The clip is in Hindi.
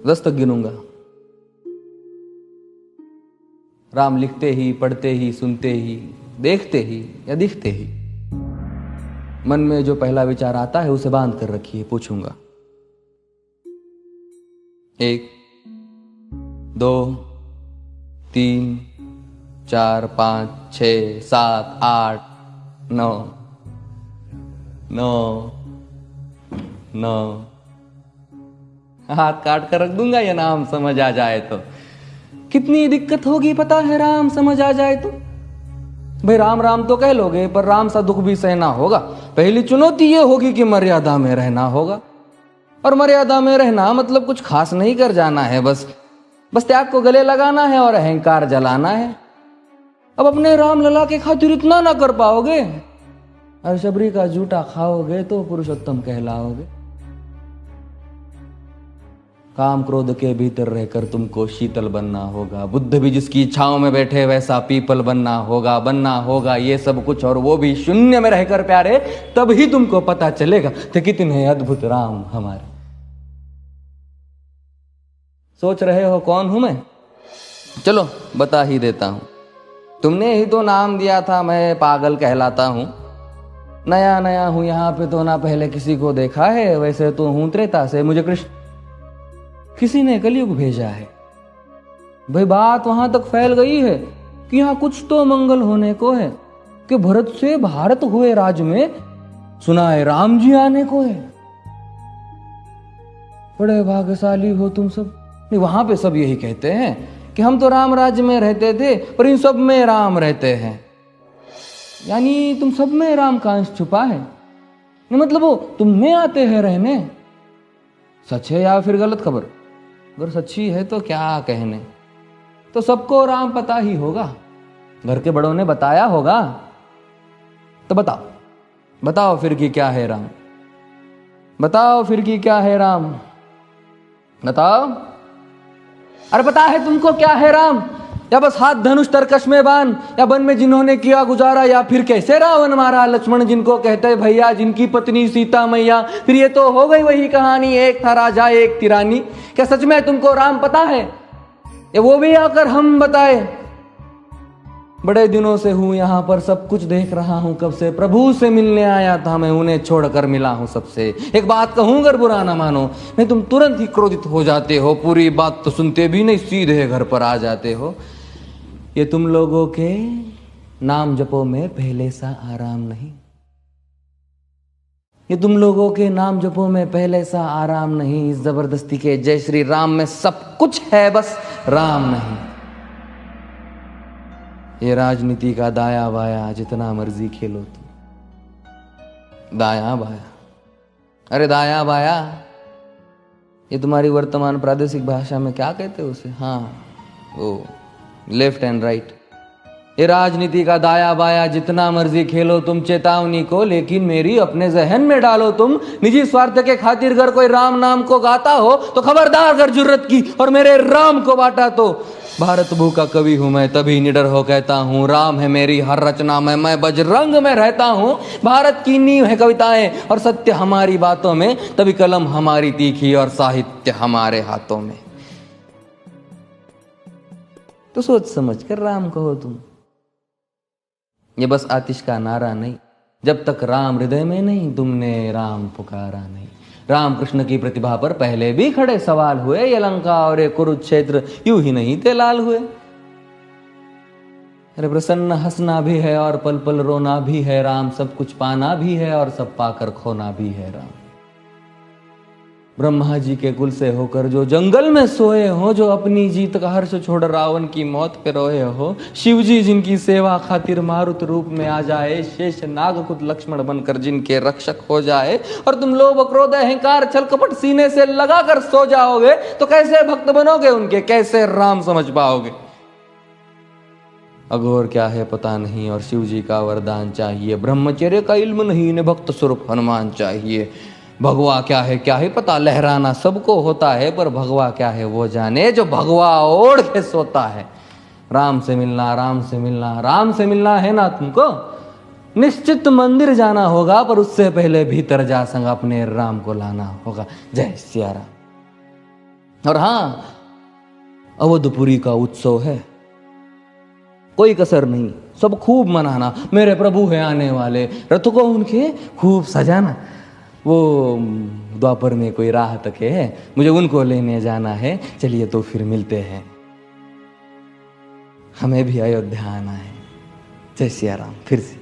10 तक गिनूंगा। राम लिखते ही, पढ़ते ही, सुनते ही, देखते ही या दिखते ही मन में जो पहला विचार आता है उसे बांध कर रखिए। पूछूंगा 1 2 3 4 5 6 7 8 9 9 9 हाथ काट कर रख दूंगा ये नाम समझ आ जाए तो। कितनी दिक्कत होगी पता है राम समझ आ जाए तो। भाई राम राम तो कह लोगे पर राम सा दुख भी सहना होगा। पहली चुनौती ये होगी कि मर्यादा में रहना होगा। और मर्यादा में रहना मतलब कुछ खास नहीं कर जाना है, बस त्याग को गले लगाना है और अहंकार जलाना है। अब अपने राम लला के खातिर इतना ना कर पाओगे और शबरी का जूठा खाओगे तो पुरुषोत्तम कहलाओगे। काम क्रोध के भीतर रहकर तुमको शीतल बनना होगा। बुद्ध भी जिसकी इच्छाओं में बैठे वैसा पीपल बनना होगा ये सब कुछ, और वो भी शून्य में रहकर प्यारे। तब ही तुमको पता चलेगा कि कितने अद्भुत राम हमारे। सोच रहे हो कौन हूं मैं? चलो बता ही देता हूं। तुमने ही तो नाम दिया था मैं पागल कहलाता हूं। नया नया हूं यहां पे तो ना पहले किसी को देखा है। वैसे तो हूं त्रेता से, मुझे कृष्ण किसी ने कलयुग भेजा है। भाई बात वहां तक फैल गई है कि यहां कुछ तो मंगल होने को है कि भरत से भारत हुए राज में सुना है राम जी आने को है। बड़े भाग्यशाली हो तुम सब। नहीं, वहां पे सब यही कहते हैं कि हम तो राम राज्य में रहते थे पर इन सब में राम रहते हैं। यानी तुम सब में राम का अंश छुपा है। मतलब वो तुम में आते हैं रहने। सच है या फिर गलत खबर? अगर सच्ची है तो क्या कहने। तो सबको राम पता ही होगा, घर के बड़ों ने बताया होगा। तो बताओ फिर कि क्या है राम। बताओ फिर कि क्या है राम। बताओ। अरे पता है तुमको क्या है राम? या बस हाथ धनुष तरकश में बांध, या वन में जिन्होंने किया गुजारा, या फिर कैसे रावण मारा लक्ष्मण जिनको कहते भैया, जिनकी पत्नी सीता मैया। फिर ये तो हो गई वही कहानी, एक था राजा एक थी रानी। क्या सच में तुमको राम पता है? या वो भी आकर हम बताए? बड़े दिनों से हूं यहां पर, सब कुछ देख रहा हूं कब से। प्रभु से मिलने आया था मैं, उन्हें छोड़कर मिला हूं सबसे। एक बात कहूं अगर बुरा ना मानो, नहीं तुम तुरंत ही क्रोधित हो जाते हो। पूरी बात तो सुनते भी नहीं, सीधे घर पर आ जाते हो। ये तुम लोगों के नाम जपो में पहले सा आराम नहीं। ये तुम लोगों के नाम जपो में पहले सा आराम नहीं। इस जबरदस्ती के जय श्री राम में सब कुछ है, बस राम नहीं। ये राजनीति का दाया बाया जितना मर्जी खेलो तुम। दाया बाया, अरे दाया बाया ये तुम्हारी वर्तमान प्रादेशिक भाषा में क्या कहते हो उसे? हाँ वो लेफ्ट एंड राइट। ये राजनीति का दाया बाया जितना मर्जी खेलो तुम चेतावनी को, लेकिन मेरी अपने जहन में डालो तुम। निजी स्वार्थ के खातिर अगर कोई राम नाम को गाता हो तो खबरदार अगर जुर्रत की और मेरे राम को बांटा तो। भारत भू का कवि हूं मैं, तभी निडर हो कहता हूं राम है मेरी हर रचना में। मैं बजरंग में रहता हूं, भारत की नींव है कविताएं और सत्य हमारी बातों में। तभी कलम हमारी तीखी और साहित्य हमारे हाथों में। तो सोच समझ कर राम कहो तुम। ये बस आतिश का नारा नहीं, जब तक राम हृदय में नहीं तुमने राम पुकारा नहीं। राम कृष्ण की प्रतिभा पर पहले भी खड़े सवाल हुए। ये लंका और ये कुरुक्षेत्र यूं ही नहीं थे लाल हुए। अरे प्रसन्न हंसना भी है और पल पल रोना भी है राम। सब कुछ पाना भी है और सब पाकर खोना भी है राम। ब्रह्मा जी के कुल से होकर जो जंगल में सोए हो, जो अपनी जीत का हर्ष छोड़ रावण की मौत पे रोए हो। शिव जी जिनकी सेवा खातिर मारुत रूप में आ जाए। शेष नाग खुद लक्ष्मण बनकर जिनके रक्षक हो जाए। और तुम लोभ क्रोध अहंकार छल कपट सीने से लगा कर सो जाओगे तो कैसे भक्त बनोगे उनके, कैसे राम समझ पाओगे? अघोर क्या है पता नहीं और शिव जी का वरदान चाहिए। ब्रह्मचर्य का इल्म नहीं, इन्हें भक्त स्वरूप हनुमान चाहिए। भगवा क्या है पता, लहराना सबको होता है पर भगवा क्या है वो जाने जो भगवा ओढ़ के सोता है। राम से मिलना, राम से मिलना, राम से मिलना है ना तुमको? निश्चित मंदिर जाना होगा पर उससे पहले भीतर जा संग अपने राम को लाना होगा। जय सिया राम। और हाँ, अवधपुरी का उत्सव है, कोई कसर नहीं, सब खूब मनाना। मेरे प्रभु है आने वाले, रथ को उनके खूब सजाना। वो द्वापर में कोई राह तक है, मुझे उनको लेने जाना है। चलिए तो फिर मिलते हैं, हमें भी अयोध्या आना है। जय सिया राम। फिर से